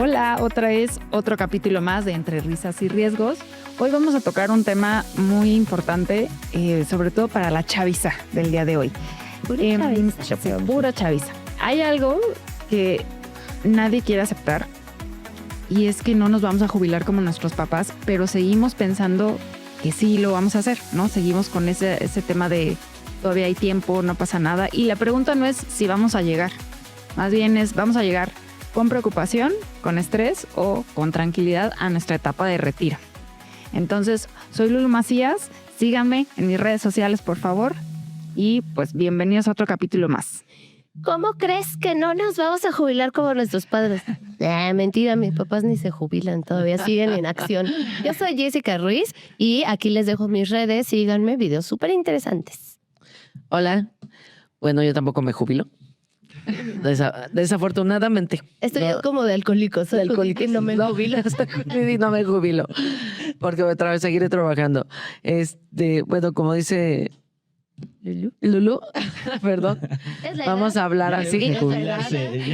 Hola, otra vez, otro capítulo más de Entre Risas y Riesgos. Hoy vamos a tocar un tema muy importante, sobre todo para la chaviza del día de hoy. Pura chaviza. Hay algo que nadie quiere aceptar y es que no nos vamos a jubilar como nuestros papás, pero seguimos pensando que sí lo vamos a hacer, ¿no? Seguimos con ese tema de todavía hay tiempo, no pasa nada. Y la pregunta no es si vamos a llegar, más bien es vamos a llegar con preocupación, con estrés o con tranquilidad a nuestra etapa de retiro. Entonces, soy Lulu Macías, síganme en mis redes sociales, por favor, y pues bienvenidos a otro capítulo más. ¿Cómo crees que no nos vamos a jubilar como nuestros padres? Mentira, mis papás ni se jubilan, todavía siguen en acción. Yo soy Jessica Ruiz y aquí les dejo mis redes, síganme, videos súper interesantes. Hola, bueno, yo tampoco me jubilo. Desafortunadamente. Estoy como de alcohólicos. De alcohólicos. Y no me jubilo. No me jubilo. Porque otra vez seguiré trabajando. Bueno, como dice Lulu, perdón. Vamos a hablar así.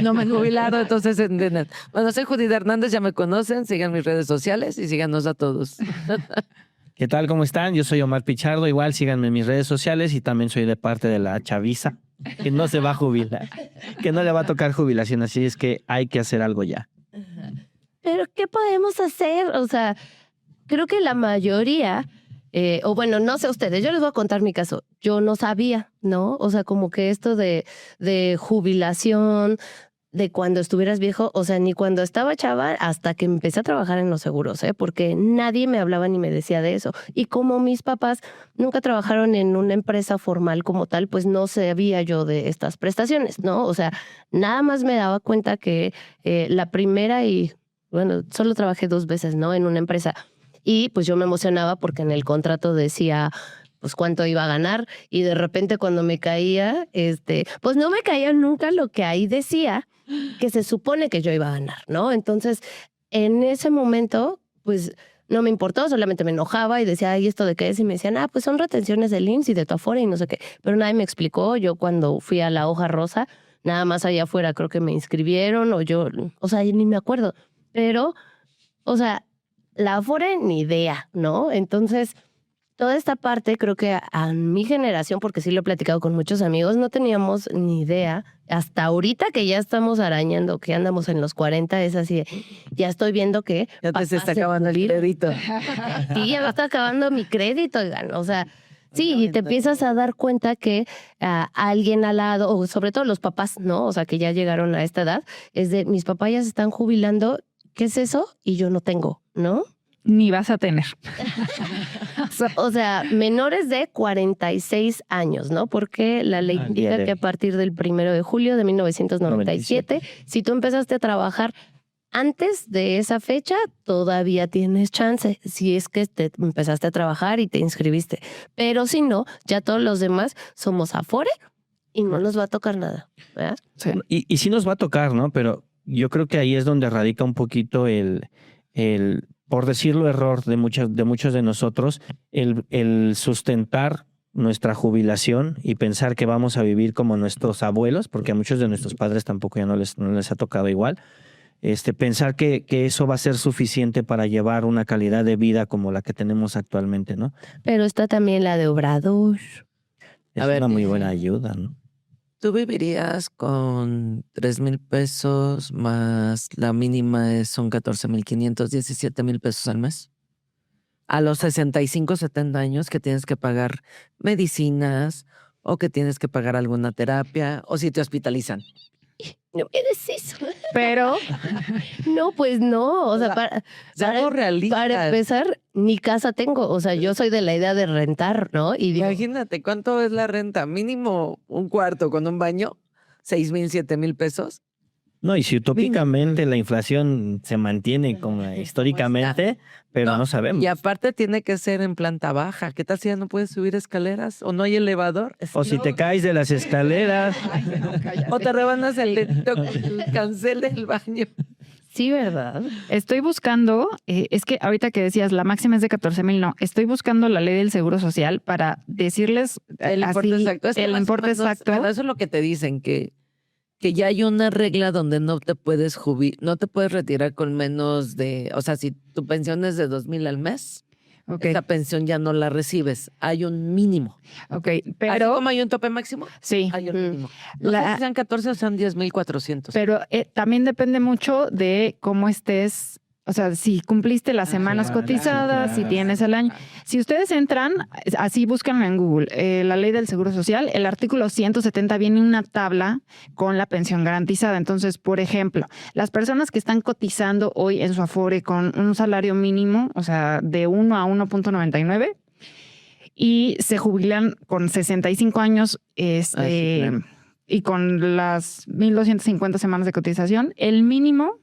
No me he jubilado, entonces. Bueno, soy Judith Hernández, ya me conocen. Sigan mis redes sociales y síganos a todos. ¿Qué tal? ¿Cómo están? Yo soy Omar Pichardo. Igual síganme en mis redes sociales y también soy de parte de la chaviza, que no se va a jubilar, que no le va a tocar jubilación, así es que hay que hacer algo ya. Pero ¿qué podemos hacer? O sea, creo que la mayoría, o bueno, no sé ustedes, yo les voy a contar mi caso. Yo no sabía, ¿no? O sea, como que esto de jubilación, de cuando estuvieras viejo, o sea, ni cuando estaba chava hasta que empecé a trabajar en los seguros, porque nadie me hablaba ni me decía de eso. Y como mis papás nunca trabajaron en una empresa formal como tal, pues no sabía yo de estas prestaciones, ¿no? O sea, nada más me daba cuenta que la primera y, bueno, solo trabajé 2 veces, ¿no? En una empresa. Y pues yo me emocionaba porque en el contrato decía pues cuánto iba a ganar y de repente cuando me caía, pues no me caía nunca lo que ahí decía que se supone que yo iba a ganar, ¿no? Entonces, en ese momento, pues no me importó, solamente me enojaba y decía, ¿y esto de qué es? Y me decían, pues son retenciones del IMSS y de tu Afore y no sé qué. Pero nadie me explicó. Yo cuando fui a la hoja rosa, nada más allá afuera creo que me inscribieron o sea, ni me acuerdo. Pero, o sea, la Afore ni idea, ¿no? Entonces, toda esta parte creo que a mi generación, porque sí lo he platicado con muchos amigos, no teníamos ni idea. Hasta ahorita que ya estamos arañando, que andamos en los 40, es así, ya estoy viendo que... Ya te se está acabando el crédito. Sí, ya me está acabando mi crédito, oigan. O sea, sí, y te empiezas a dar cuenta que alguien al lado, o sobre todo los papás, ¿no? O sea, que ya llegaron a esta edad, es de, mis papás ya se están jubilando, ¿qué es eso? Y yo no tengo, ¿no? Ni vas a tener. O sea, menores de 46 años, ¿no? Porque la ley indica que a partir del 1 de julio de 1997, si tú empezaste a trabajar antes de esa fecha, todavía tienes chance, si es que te empezaste a trabajar y te inscribiste. Pero si no, ya todos los demás somos Afore y no nos va a tocar nada, ¿verdad? Sí. Y sí nos va a tocar, ¿no? Pero yo creo que ahí es donde radica un poquito el por decirlo error de muchos de nosotros, el sustentar nuestra jubilación y pensar que vamos a vivir como nuestros abuelos, porque a muchos de nuestros padres tampoco ya no les ha tocado igual. Pensar que eso va a ser suficiente para llevar una calidad de vida como la que tenemos actualmente, ¿no? Pero está también la de Obrador. Es una muy buena ayuda, ¿no? ¿Tú vivirías con 3,000 pesos más la mínima son 14,500, 17,000 pesos al mes? A los 65, 70 años que tienes que pagar medicinas o que tienes que pagar alguna terapia o si te hospitalizan. No me des eso. Pero no, pues no. O sea, para empezar, ni casa tengo. O sea, yo soy de la idea de rentar, ¿no? Y digo, imagínate, ¿cuánto es la renta? Mínimo un cuarto con un baño, 6,000, 7,000 pesos. No, y si utópicamente la inflación se mantiene como históricamente, pero no sabemos. Y aparte tiene que ser en planta baja. ¿Qué tal si ya no puedes subir escaleras o no hay elevador? O si te caes de las escaleras. O te rebanas el cancel del baño. Sí, ¿verdad? estoy buscando, es que ahorita que decías, la máxima es de 14,000, no, estoy buscando la ley del Seguro Social para decirles el importe exacto. el importe exacto. Eso es lo que te dicen, que que ya hay una regla donde no te puedes no te puedes retirar con menos de, o sea, si tu pensión es de 2,000 al mes, esa pensión ya no la recibes. Hay un mínimo. Ok, Así pero como hay un tope máximo, sí. hay un mínimo. No sé si sean 14 o sean 10,400. Pero también depende mucho de cómo estés, o sea, si cumpliste las semanas claro, cotizadas, si claro. tienes el año. Si ustedes entran, así buscan en Google, la ley del Seguro Social, el artículo 170 viene una tabla con la pensión garantizada. Entonces, por ejemplo, las personas que están cotizando hoy en su Afore con un salario mínimo, o sea, de 1 a 1.99, y se jubilan con 65 años, claro. y con las 1,250 semanas de cotización, el mínimo,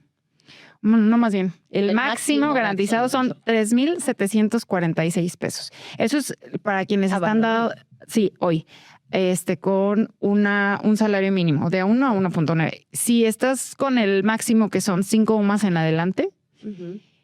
no más bien, el máximo garantizado son 3,746 pesos. Eso es para quienes están dando, sí, hoy, con un salario mínimo de 1 a 1.9. Si estás con el máximo, que son 5 o más en adelante,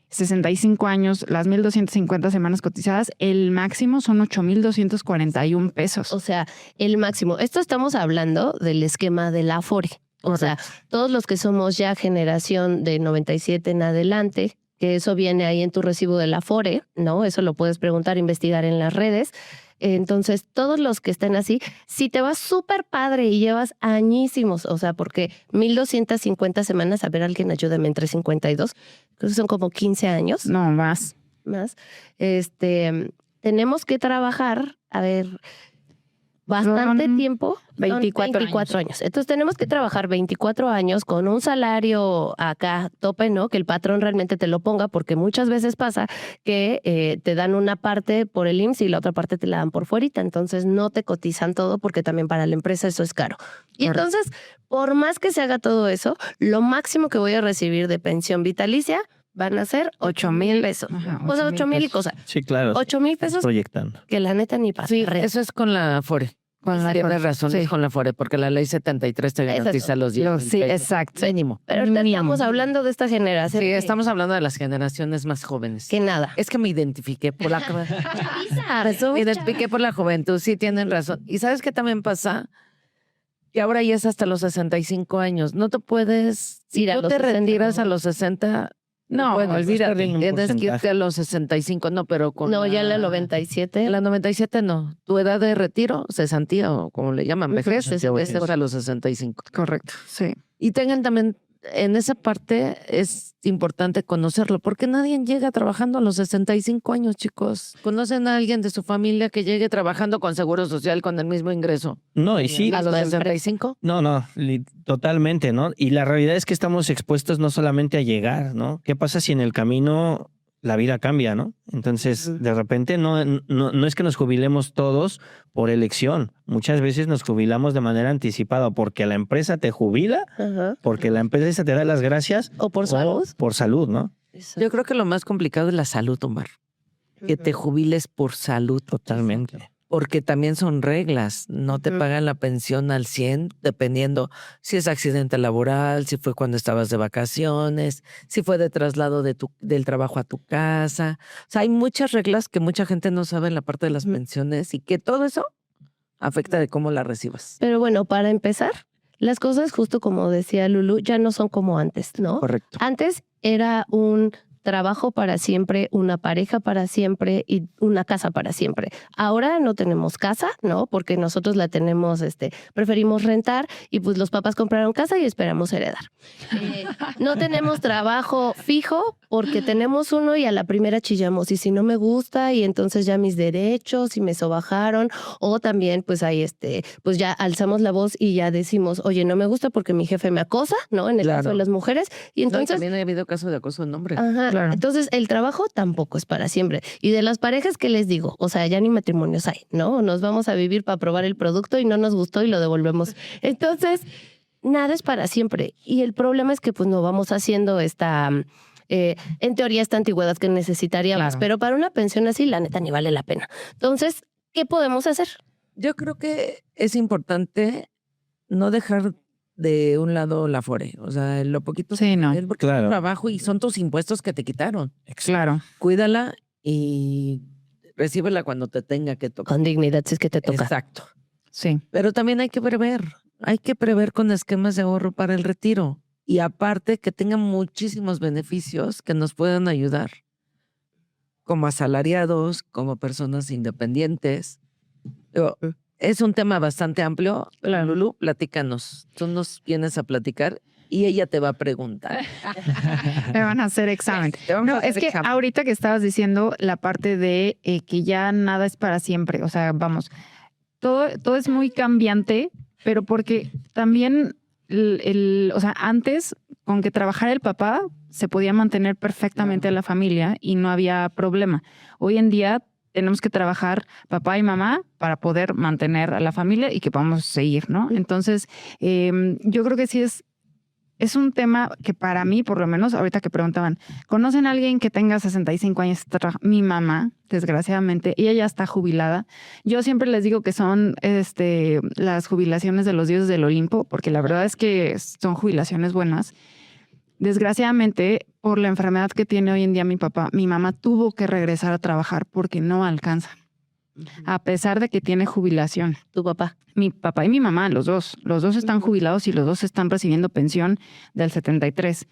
65 años, las 1,250 semanas cotizadas, el máximo son 8,241 pesos. O sea, el máximo. Esto estamos hablando del esquema de la Afore. O sea, todos los que somos ya generación de 97 en adelante, que eso viene ahí en tu recibo de la Afore, ¿no? Eso lo puedes preguntar, investigar en las redes. Entonces, todos los que estén así, si te vas súper padre y llevas añísimos, o sea, porque 1,250 semanas, a ver, alguien ayúdame, entre 52, creo que son como 15 años. No, más. Más. Tenemos que trabajar, a ver, bastante tiempo. 24 años. Entonces tenemos que trabajar 24 años con un salario acá tope, ¿no? Que el patrón realmente te lo ponga, porque muchas veces pasa que te dan una parte por el IMSS y la otra parte te la dan por fuerita. Entonces no te cotizan todo porque también para la empresa eso es caro. Y entonces, por más que se haga todo eso, lo máximo que voy a recibir de pensión vitalicia van a ser 8,000 pesos. Ajá, O sea, 8,000 y cosas. Sí, claro. 8,000 pesos Proyectando. que la neta ni pasa. Sí, eso es con la Afore. Tienes razón, sí. es con la Afore, porque la ley 73 te garantiza los 10,000 Sí, pesos. exacto. Mínimo. Pero ahorita Mínimo. estamos hablando de esta generación. Sí, que- estamos hablando de las generaciones más jóvenes. Que nada. Es que me identifiqué por la Me identifiqué por la juventud, sí tienen razón. ¿Y sabes qué también pasa? Que ahora ya es hasta los 65 años. No te puedes, si Ir a tú los te 60, retiras ¿no? a los 60, No, bueno, olvídate. olvídate, Un tienes que irte porcentaje. a los 65, no, pero con No, ya la 97. la 97 no. Tu edad de retiro, cesantía o como le llaman, vejez, es a los 65. correcto, sí. Y tengan también, en esa parte es importante conocerlo, porque nadie llega trabajando a los 65 años, chicos. ¿Conocen a alguien de su familia que llegue trabajando con Seguro Social con el mismo ingreso? No, y sí. ¿A los 65? No, totalmente, ¿no? Y la realidad es que estamos expuestos no solamente a llegar, ¿no? ¿Qué pasa si en el camino la vida cambia, ¿no? Entonces, de repente no es que nos jubilemos todos por elección. Muchas veces nos jubilamos de manera anticipada porque la empresa te jubila, Ajá. porque la empresa te da las gracias O por salud. por salud, ¿no? Yo creo que lo más complicado es la salud, Omar. Que te jubiles por salud. Totalmente. Porque también son reglas. No te pagan la pensión al 100, dependiendo si es accidente laboral, si fue cuando estabas de vacaciones, si fue de traslado del trabajo a tu casa. O sea, hay muchas reglas que mucha gente no sabe en la parte de las pensiones y que todo eso afecta de cómo la recibas. Pero bueno, para empezar, las cosas, justo como decía Lulu, ya no son como antes, ¿no? Correcto. Antes era un trabajo para siempre, una pareja para siempre y una casa para siempre. Ahora no tenemos casa, ¿no? Porque nosotros la tenemos, preferimos rentar y pues los papás compraron casa y esperamos heredar. No tenemos trabajo fijo porque tenemos uno y a la primera chillamos y si no me gusta y entonces ya mis derechos y me sobajaron o también pues ahí pues ya alzamos la voz y ya decimos, oye, no me gusta porque mi jefe me acosa, ¿no? En el caso de las mujeres. Y No, y entonces también ha habido casos de acoso en hombres. ajá. Claro. Entonces, el trabajo tampoco es para siempre. Y de las parejas, ¿qué les digo? O sea, ya ni matrimonios hay, ¿no? Nos vamos a vivir para probar el producto y no nos gustó y lo devolvemos. Entonces, nada es para siempre. Y el problema es que pues no vamos haciendo en teoría, esta antigüedad que necesitaríamos. Claro. Pero para una pensión así, la neta, ni vale la pena. Entonces, ¿qué podemos hacer? Yo creo que es importante no dejar de un lado la Afore. O sea, lo poquito Sí, no. es porque es Claro. un trabajo y son tus impuestos que te quitaron. Claro. Cuídala y recíbela cuando te tenga que tocar. Con dignidad, si es que te toca. Exacto. Sí. Pero también hay que prever. hay que prever con esquemas de ahorro para el retiro. Y aparte que tengan muchísimos beneficios que nos puedan ayudar como asalariados, como personas independientes. Digo, es un tema bastante amplio. Lulú, platícanos. Tú nos vienes a platicar y ella te va a preguntar. Me van a hacer examen. No, es que ahorita que estabas diciendo la parte de que ya nada es para siempre. O sea, vamos, todo es muy cambiante, pero porque también, o sea, antes, con que trabajara el papá, se podía mantener perfectamente a la familia y no había problema. Hoy en día tenemos que trabajar papá y mamá para poder mantener a la familia y que podamos seguir, ¿no? Entonces, yo creo que sí es un tema que para mí, por lo menos, ahorita que preguntaban, ¿conocen a alguien que tenga 65 años? Mi mamá, desgraciadamente, ella ya está jubilada. Yo siempre les digo que son las jubilaciones de los dioses del Olimpo, porque la verdad es que son jubilaciones buenas. Desgraciadamente, por la enfermedad que tiene hoy en día mi mamá tuvo que regresar a trabajar porque no alcanza. A pesar de que tiene jubilación. ¿Tu papá? Mi papá y mi mamá, los dos están jubilados y los dos están recibiendo pensión del 73.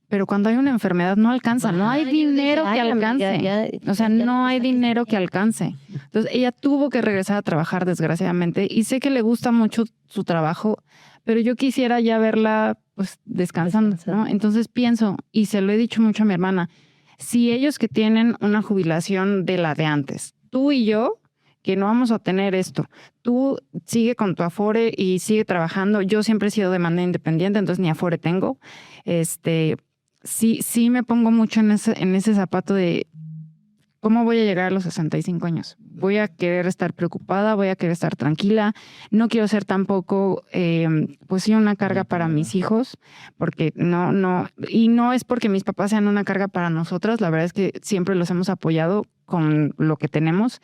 Pero cuando hay una enfermedad no alcanza, no hay dinero que alcance. O sea, no hay dinero que alcance. Entonces, ella tuvo que regresar a trabajar, desgraciadamente, y sé que le gusta mucho su trabajo, pero yo quisiera ya verla pues descansando, ¿no? Entonces pienso, y se lo he dicho mucho a mi hermana, si ellos que tienen una jubilación de la de antes, tú y yo, que no vamos a tener esto. Tú sigue con tu Afore y sigue trabajando. Yo siempre he sido de manera independiente, entonces ni Afore tengo. Sí me pongo mucho en ese zapato de ¿cómo voy a llegar a los 65 años? Voy a querer estar preocupada, voy a querer estar tranquila. No quiero ser tampoco, pues sí, una carga para mis hijos, porque y no es porque mis papás sean una carga para nosotras. La verdad es que siempre los hemos apoyado con lo que tenemos.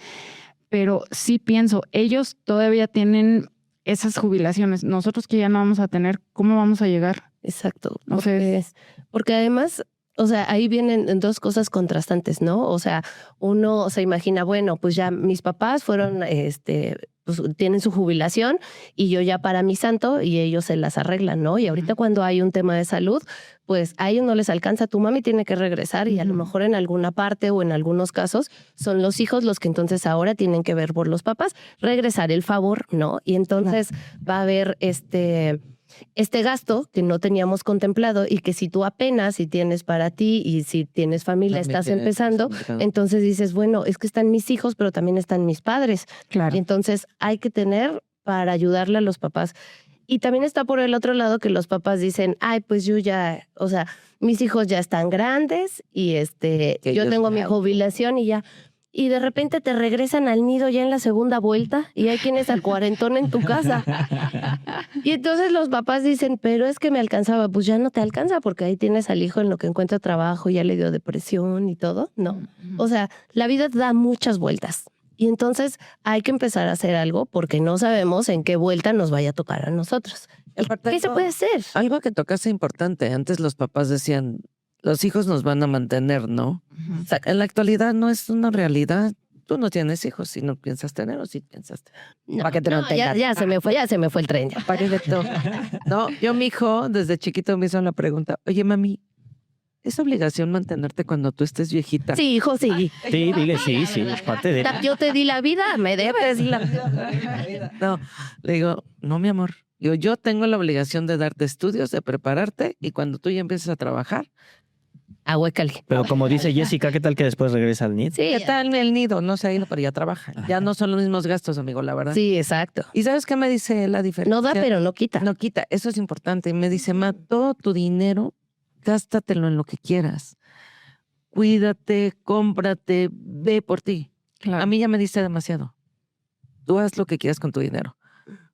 Pero sí pienso, ellos todavía tienen esas jubilaciones. Nosotros que ya no vamos a tener, ¿cómo vamos a llegar? Exacto. Porque además, o sea, ahí vienen dos cosas contrastantes, ¿no? O sea, uno se imagina, bueno, pues ya mis papás fueron, pues tienen su jubilación y yo ya para mi santo y ellos se las arreglan, ¿no? Y ahorita cuando hay un tema de salud, pues a ellos no les alcanza, tu mami tiene que regresar y a lo mejor en alguna parte o en algunos casos son los hijos los que entonces ahora tienen que ver por los papás, regresar el favor, ¿no? Y entonces va a haber este gasto que no teníamos contemplado y que si tú apenas, si tienes para ti y si tienes familia, estás empezando, entonces dices, bueno, es que están mis hijos, pero también están mis padres. Claro. Y entonces hay que tener para ayudarle a los papás. Y también está por el otro lado que los papás dicen, ay, pues yo ya, o sea, mis hijos ya están grandes y yo tengo mi jubilación y ya. Y de repente te regresan al nido ya en la segunda vuelta y ahí tienes al cuarentón en tu casa. Y entonces los papás dicen, pero es que me alcanzaba. Pues ya no te alcanza porque ahí tienes al hijo en lo que encuentra trabajo, ya le dio depresión y todo. No. O sea, la vida da muchas vueltas. Y entonces hay que empezar a hacer algo porque no sabemos en qué vuelta nos vaya a tocar a nosotros. ¿Qué se puede hacer? Algo que tocaste importante. Antes los papás decían, los hijos nos van a mantener, ¿no? O sea, en la actualidad no es una realidad. Tú no tienes hijos si no piensas tener o si piensas tener. No, para que te lo tengas. ya se me fue el tren. No, yo mi hijo desde chiquito me hizo la pregunta, oye mami, ¿es obligación mantenerte cuando tú estés viejita? Sí, hijo, sí. Sí, dile sí, es parte de... Yo te di la vida, me debes la vida. No, le digo, no mi amor, yo tengo la obligación de darte estudios, de prepararte y cuando tú ya empieces a trabajar, ahuécale. Pero como dice Jessica, ¿qué tal que después regresa al nido? Sí, ¿qué tal el nido? No se ha ido, pero ya trabaja. Ya no son los mismos gastos, amigo, la verdad. sí, exacto. ¿Y sabes qué me dice la diferencia? No da, pero no quita. No quita, eso es importante. Y me dice, ma, todo tu dinero, gástatelo en lo que quieras. Cuídate, cómprate, ve por ti. Claro. A mí ya me dice demasiado. Tú haz lo que quieras con tu dinero.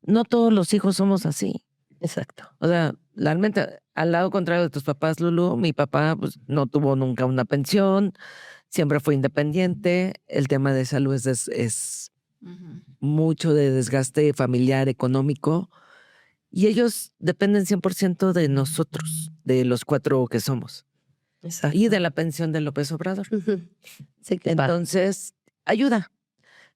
No todos los hijos somos así. Exacto. O sea, realmente, al lado contrario de tus papás, Lulu, mi papá pues, no tuvo nunca una pensión, siempre fue independiente. El tema de salud es mucho de desgaste familiar, económico. Y ellos dependen 100% de nosotros, de los 4 que somos. Exacto. Y de la pensión de López Obrador. Sí, Entonces, ayuda.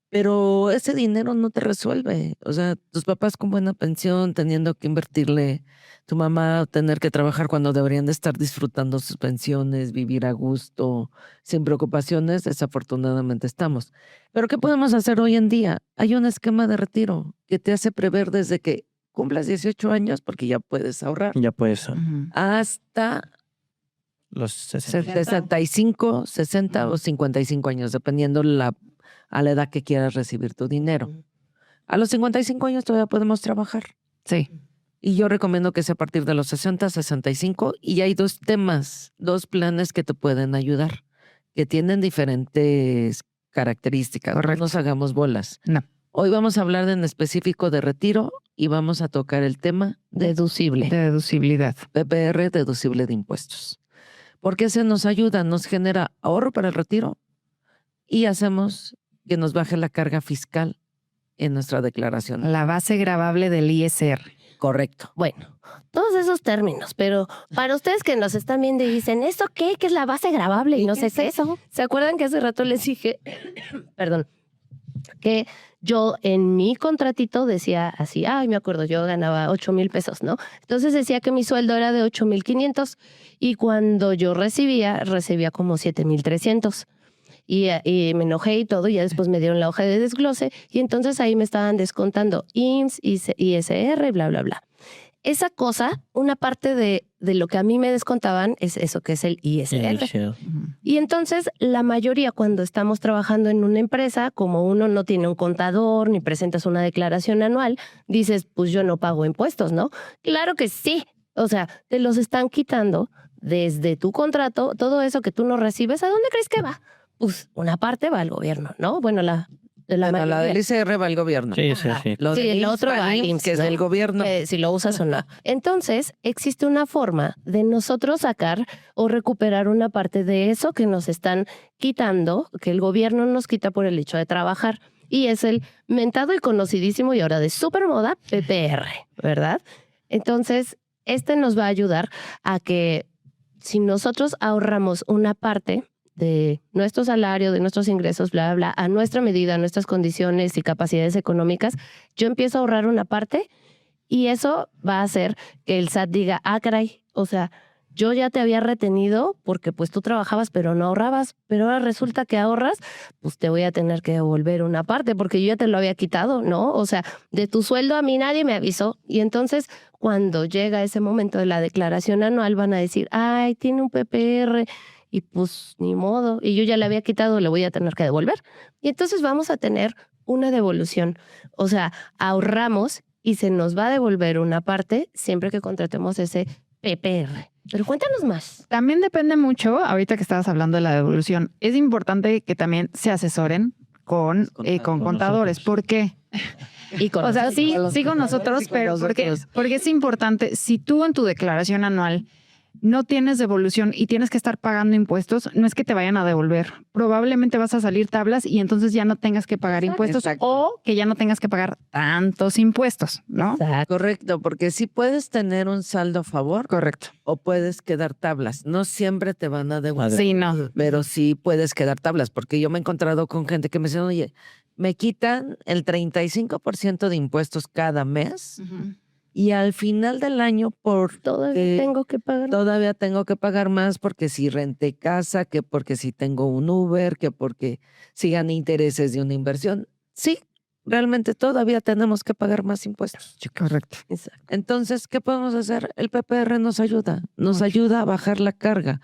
pero ese dinero no te resuelve. O sea, tus papás con buena pensión, teniendo que invertirle, tu mamá tener que trabajar cuando deberían de estar disfrutando sus pensiones, vivir a gusto, sin preocupaciones, desafortunadamente estamos. Pero ¿qué podemos hacer hoy en día? Hay un esquema de retiro que te hace prever desde que cumplas 18 años, porque ya puedes ahorrar, Ya puedes, hasta los 60. 65, 60 o 55 años, dependiendo a la edad que quieras recibir tu dinero. A los 55 años todavía podemos trabajar. Sí. Y yo recomiendo que sea a partir de los 60, 65. Y hay dos planes que te pueden ayudar, que tienen diferentes características. Correcto. No nos hagamos bolas. No. Hoy vamos a hablar en específico de retiro y vamos a tocar el tema de Deducible. De deducibilidad. PPR, deducible de impuestos. Porque ese nos ayuda, nos genera ahorro para el retiro y hacemos que nos baje la carga fiscal en nuestra declaración. La base gravable del ISR. Correcto. Bueno, todos esos términos, pero para ustedes que nos están viendo y dicen, ¿esto qué? ¿Qué es la base gravable? Y no sé qué. ¿Se acuerdan que hace rato les dije, perdón, que yo en mi contratito decía así, me acuerdo, yo ganaba 8,000 pesos, ¿no? Entonces decía que mi sueldo era de 8,500 y cuando yo recibía como 7,300. Y me enojé y todo, y ya después me dieron la hoja de desglose y entonces ahí me estaban descontando IMSS, ISR, bla, bla, bla. Esa cosa, una parte de lo que a mí me descontaban es eso que es el ISR. Y entonces la mayoría cuando estamos trabajando en una empresa, como uno no tiene un contador ni presentas una declaración anual, dices, pues yo no pago impuestos, ¿no? Claro que sí. O sea, te los están quitando desde tu contrato, todo eso que tú no recibes, ¿a dónde crees que va? Pues una parte va al gobierno, ¿no? Bueno, la del ISR va al gobierno. Sí. Lo Sí, del el otro va al IMSS, IMSS, que es ¿no? del gobierno. Si lo usas o no. Entonces, existe una forma de nosotros sacar o recuperar una parte de eso que nos están quitando, que el gobierno nos quita por el hecho de trabajar. Y es el mentado y conocidísimo y ahora de supermoda PPR, ¿verdad? Entonces, nos va a ayudar a que si nosotros ahorramos una parte de nuestro salario, de nuestros ingresos, bla, bla, bla, a nuestra medida, a nuestras condiciones y capacidades económicas, yo empiezo a ahorrar una parte y eso va a hacer que el SAT diga, caray, o sea, yo ya te había retenido porque pues tú trabajabas pero no ahorrabas, pero ahora resulta que ahorras, pues te voy a tener que devolver una parte porque yo ya te lo había quitado, ¿no? O sea, de tu sueldo a mí nadie me avisó y entonces cuando llega ese momento de la declaración anual van a decir, tiene un PPR, y pues ni modo, y yo ya le había quitado, le voy a tener que devolver. Y entonces vamos a tener una devolución. O sea, ahorramos y se nos va a devolver una parte siempre que contratemos ese PPR. Pero cuéntanos más. También depende mucho, ahorita que estabas hablando de la devolución, es importante que también se asesoren con contadores. ¿Por qué? Y con O sea, sí con nosotros, con pero nosotros. porque es importante, si tú en tu declaración anual no tienes devolución y tienes que estar pagando impuestos, no es que te vayan a devolver. Probablemente vas a salir tablas y entonces ya no tengas que pagar impuestos o que ya no tengas que pagar tantos impuestos, ¿no? Exacto. Correcto, porque sí puedes tener un saldo a favor. Correcto. O puedes quedar tablas. No siempre te van a devolver. Sí, no. Pero sí puedes quedar tablas, porque yo me he encontrado con gente que me dice, oye, me quitan el 35% de impuestos cada mes. Y al final del año, Todavía tengo que pagar más porque si renté casa, que porque si tengo un Uber, que porque si gané intereses de una inversión. Sí, realmente todavía tenemos que pagar más impuestos. Correcto. Exacto. Entonces, ¿qué podemos hacer? El PPR nos ayuda a bajar la carga.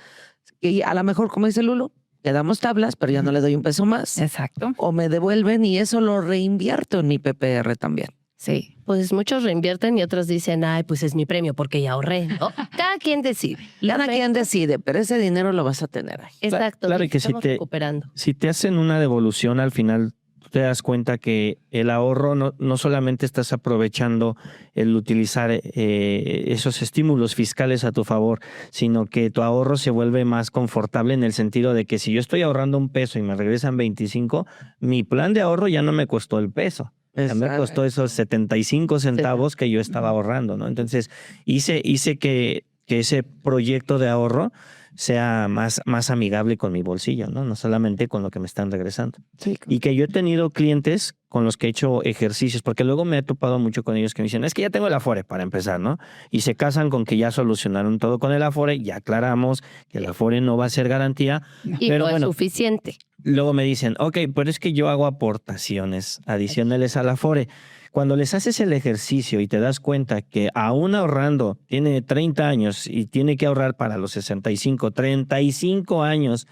Y a lo mejor, como dice Lulu, le damos tablas, pero ya no le doy un peso más. Exacto. O me devuelven y eso lo reinvierto en mi PPR también. Sí. Pues muchos reinvierten y otros dicen, pues es mi premio porque ya ahorré, ¿no? Cada quien decide. Cada quien decide, pero ese dinero lo vas a tener ahí. Exacto. Claro, y que recuperando. si te hacen una devolución al final, tú te das cuenta que el ahorro no solamente estás aprovechando el utilizar esos estímulos fiscales a tu favor, sino que tu ahorro se vuelve más confortable en el sentido de que si yo estoy ahorrando un peso y me regresan 25, mi plan de ahorro ya no me costó el peso. Ya me costó esos 75 centavos que yo estaba ahorrando, ¿no? Entonces, hice que ese proyecto de ahorro sea más amigable con mi bolsillo, ¿no? No solamente con lo que me están regresando. Sí. Y que yo he tenido clientes con los que he hecho ejercicios, porque luego me he topado mucho con ellos que me dicen, es que ya tengo el Afore para empezar, ¿no? Y se casan con que ya solucionaron todo con el Afore, ya aclaramos que el Afore no va a ser garantía, Y pero no es bueno, suficiente. luego me dicen, ok, pero es que yo hago aportaciones adicionales al Afore. Cuando les haces el ejercicio y te das cuenta que aún ahorrando, tiene 30 años y tiene que ahorrar para los 65, 35 años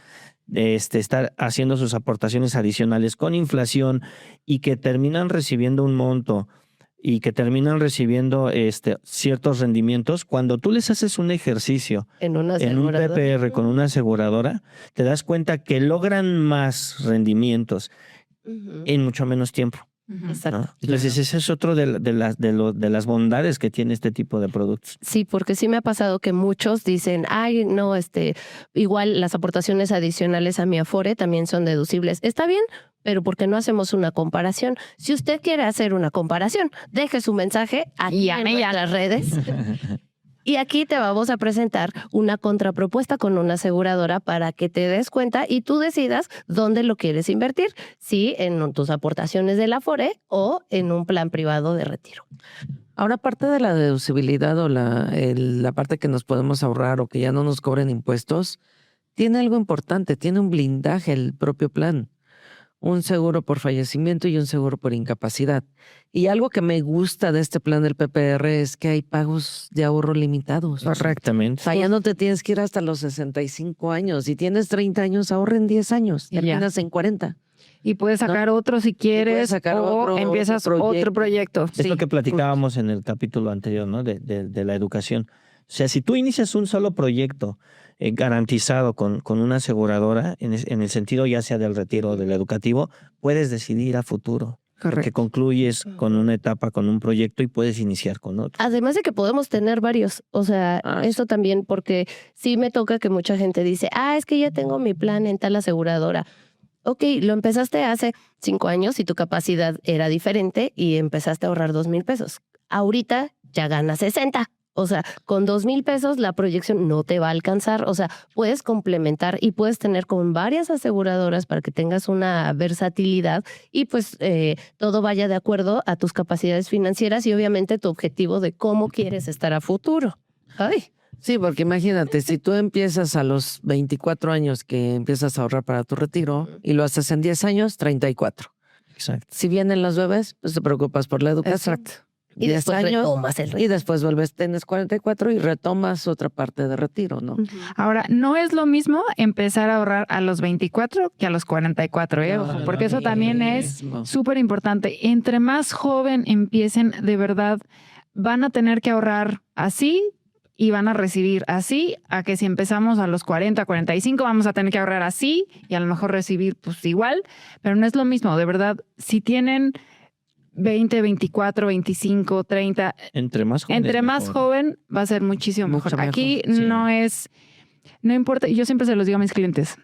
de estar haciendo sus aportaciones adicionales con inflación y que terminan recibiendo un monto y que terminan recibiendo ciertos rendimientos, cuando tú les haces un ejercicio En una en un aseguradora. PPR con una aseguradora, te das cuenta que logran más rendimientos Ujú. en mucho menos tiempo, Exacto. ¿no? Entonces ese es otro de las bondades que tiene este tipo de productos. Sí, porque sí me ha pasado que muchos dicen, ay, no, igual las aportaciones adicionales a mi Afore también son deducibles. Está bien, pero ¿por qué no hacemos una comparación? Si usted quiere hacer una comparación, deje su mensaje aquí Y en Anella. nuestras redes. Y aquí te vamos a presentar una contrapropuesta con una aseguradora para que te des cuenta y tú decidas dónde lo quieres invertir, si en tus aportaciones del Afore o en un plan privado de retiro. Ahora, aparte de la deducibilidad o la parte que nos podemos ahorrar o que ya no nos cobren impuestos, tiene algo importante, tiene un blindaje el propio plan. Un seguro por fallecimiento y un seguro por incapacidad. Y algo que me gusta de este plan del PPR es que hay pagos de ahorro limitados. O Correctamente. sea, ya no te tienes que ir hasta los 65 años. Si tienes 30 años, ahorra en 10 años. Y ya. Terminas en 40. Y puedes sacar otro si quieres sacar o otro empiezas otro proyecto. Es lo que platicábamos en el capítulo anterior, ¿no? De la educación. O sea, si tú inicias un solo proyecto garantizado con una aseguradora, en el sentido ya sea del retiro o del educativo, puedes decidir a futuro. Porque Correcto. concluyes con una etapa, con un proyecto y puedes iniciar con otro. Además de que podemos tener varios, o sea, Ah, eso también, porque sí me toca que mucha gente dice, es que ya tengo mi plan en tal aseguradora. Ok, lo empezaste hace 5 años y tu capacidad era diferente y empezaste a ahorrar 2,000 pesos. Ahorita ya ganas 60. O sea, con 2,000 pesos la proyección no te va a alcanzar. O sea, puedes complementar y puedes tener con varias aseguradoras para que tengas una versatilidad y pues todo vaya de acuerdo a tus capacidades financieras y obviamente tu objetivo de cómo quieres estar a futuro. Ay. Sí, porque imagínate, si tú empiezas a los 24 años que empiezas a ahorrar para tu retiro y lo haces en 10 años, 34. Exacto. Si vienen los bebés, pues te preocupas por la educación. Exacto. Y 10 después años, retomas el y después tienes 44 y retomas otra parte de retiro, ¿no? Ahora, no es lo mismo empezar a ahorrar a los 24 que a los 44, ¿eh? Ojo, porque eso también es súper importante. Entre más joven empiecen, de verdad, van a tener que ahorrar así y van a recibir así, a que si empezamos a los 40, 45, vamos a tener que ahorrar así y a lo mejor recibir pues igual, pero no es lo mismo, de verdad. Si tienen 20, 24, 25, 30, Entre más joven. entre más joven va a ser muchísimo Mucho mejor. mejor, Aquí sí. no importa, yo siempre se los digo a mis clientes,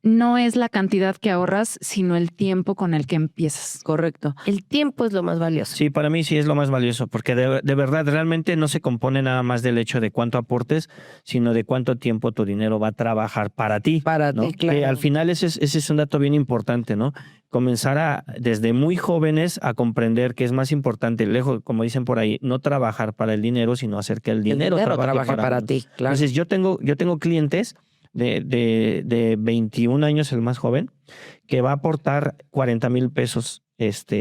no es la cantidad que ahorras, sino el tiempo con el que empiezas. Correcto. El tiempo es lo más valioso. Sí, para mí sí es lo más valioso, porque de verdad realmente no se compone nada más del hecho de cuánto aportes, sino de cuánto tiempo tu dinero va a trabajar para ti. Para ¿no? ti, claro. Que al final ese es un dato bien importante, ¿no? Comenzar desde muy jóvenes a comprender que es más importante, lejos, como dicen por ahí, no trabajar para el dinero, sino hacer que el dinero trabaje para uno. ti, claro. Entonces yo tengo clientes de 21 años, el más joven, que va a aportar 40,000 pesos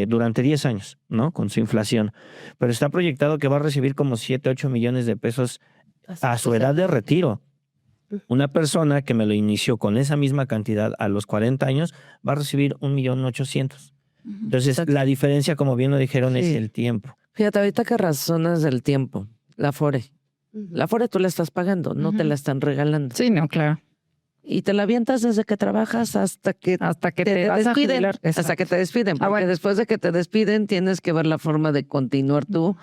durante 10 años, ¿no? Con su inflación. Pero está proyectado que va a recibir como 7, 8 millones de pesos a su edad de retiro. Una persona que me lo inició con esa misma cantidad a los 40 años va a recibir 1,800,000. Entonces, Exacto. la diferencia, como bien lo dijeron, es Sí. el tiempo. Fíjate, ahorita que razonas del tiempo, la Afore. La Afore tú la estás pagando, no te Ujú. la están regalando. Sí, no, claro. Y te la avientas desde que trabajas hasta que Hasta que te vas a despiden. jubilar. Hasta que te despiden. Porque bueno. después de que te despiden, tienes que ver la forma de continuar tú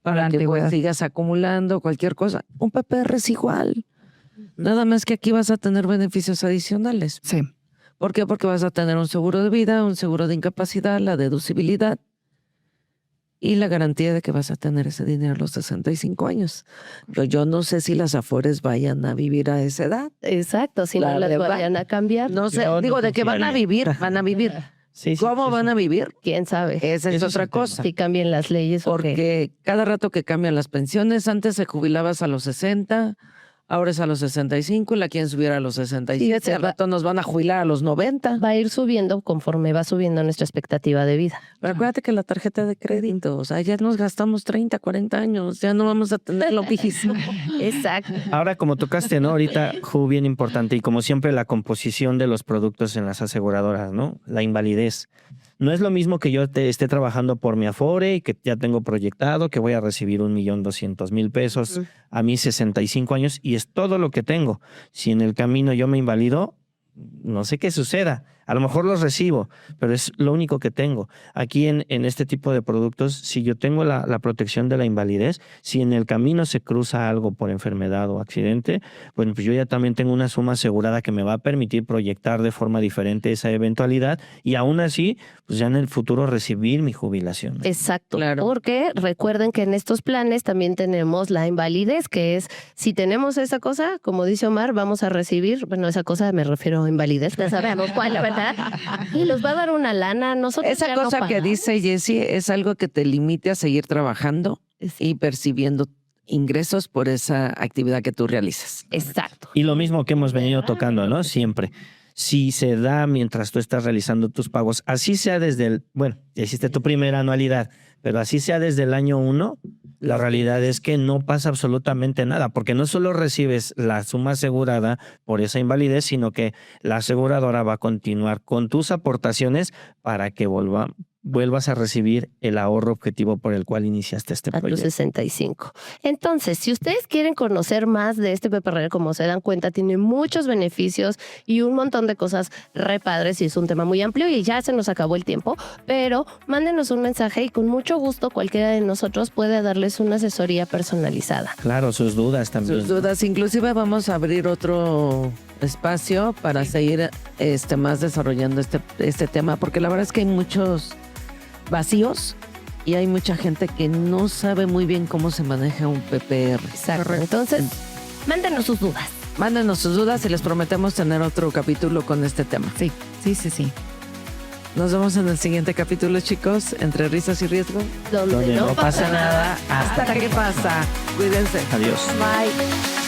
para La que pues, antigüedad. sigas acumulando cualquier cosa. Un PPR es igual. Nada más que aquí vas a tener beneficios adicionales. Sí. ¿Por qué? Porque vas a tener un seguro de vida, un seguro de incapacidad, la deducibilidad. y la garantía de que vas a tener ese dinero a los 65 años. Yo no sé si las Afores vayan a vivir a esa edad. Exacto, si no las vayan a cambiar. No sé, Yo digo, no de que van a vivir. Sí, sí, ¿Cómo sí, van sí. a vivir? ¿Quién sabe? Esa es Ese es otra el tema. cosa. Si cambien las leyes o qué. Porque cada rato que cambian las pensiones, antes se jubilabas a los 60, ahora es a los 65 y la quieren subir a los 67. Sí, Al rato nos van a jubilar a los 90. Va a ir subiendo conforme va subiendo nuestra expectativa de vida. Pero acuérdate que la tarjeta de crédito, o sea, ya nos gastamos 30, 40 años, ya no vamos a tener lo mismo. Exacto. Ahora, como tocaste, ¿no? Ahorita, Ju, bien importante, y como siempre, la composición de los productos en las aseguradoras, ¿no? La invalidez. No es lo mismo que yo esté trabajando por mi Afore y que ya tengo proyectado que voy a recibir 1.200.000 pesos a mis 65 años y es todo lo que tengo. Si en el camino yo me invalido, no sé qué suceda. A lo mejor los recibo, pero es lo único que tengo. Aquí en este tipo de productos, si yo tengo la protección de la invalidez, si en el camino se cruza algo por enfermedad o accidente, bueno, pues yo ya también tengo una suma asegurada que me va a permitir proyectar de forma diferente esa eventualidad y aún así, pues ya en el futuro recibir mi jubilación. Exacto. Claro. Porque recuerden que en estos planes también tenemos la invalidez, que es si tenemos esa cosa, como dice Omar, vamos a recibir, bueno, esa cosa me refiero a invalidez, ya sabemos cuál, ¿verdad? Y nos va a dar una lana. Nosotros Esa ya no cosa que pagamos. dice Jessie es algo que te limite a seguir trabajando y percibiendo ingresos por esa actividad que tú realizas. Exacto. Y lo mismo que hemos venido tocando, ¿no? Siempre. Si se da mientras tú estás realizando tus pagos, así sea bueno, ya hiciste tu primera anualidad, pero así sea desde el año 1, la realidad es que no pasa absolutamente nada, porque no solo recibes la suma asegurada por esa invalidez, sino que la aseguradora va a continuar con tus aportaciones para que vuelvas a recibir el ahorro objetivo por el cual iniciaste este A los proyecto. 65. Entonces, si ustedes quieren conocer más de este PPR, como se dan cuenta, tiene muchos beneficios y un montón de cosas re padres y es un tema muy amplio y ya se nos acabó el tiempo, pero mándenos un mensaje y con mucho gusto cualquiera de nosotros puede darles una asesoría personalizada. Claro, sus dudas también. Sus dudas, inclusive vamos a abrir otro espacio para seguir más desarrollando este tema, porque la verdad es que hay muchos vacíos y hay mucha gente que no sabe muy bien cómo se maneja un PPR. Exacto. Entonces, mándenos sus dudas. Mándenos sus dudas y les prometemos tener otro capítulo con este tema. Sí, sí, sí, sí. Nos vemos en el siguiente capítulo, chicos, entre risas y riesgo. Donde no pasa nada. Hasta que pasa. Cuídense. Adiós. Bye.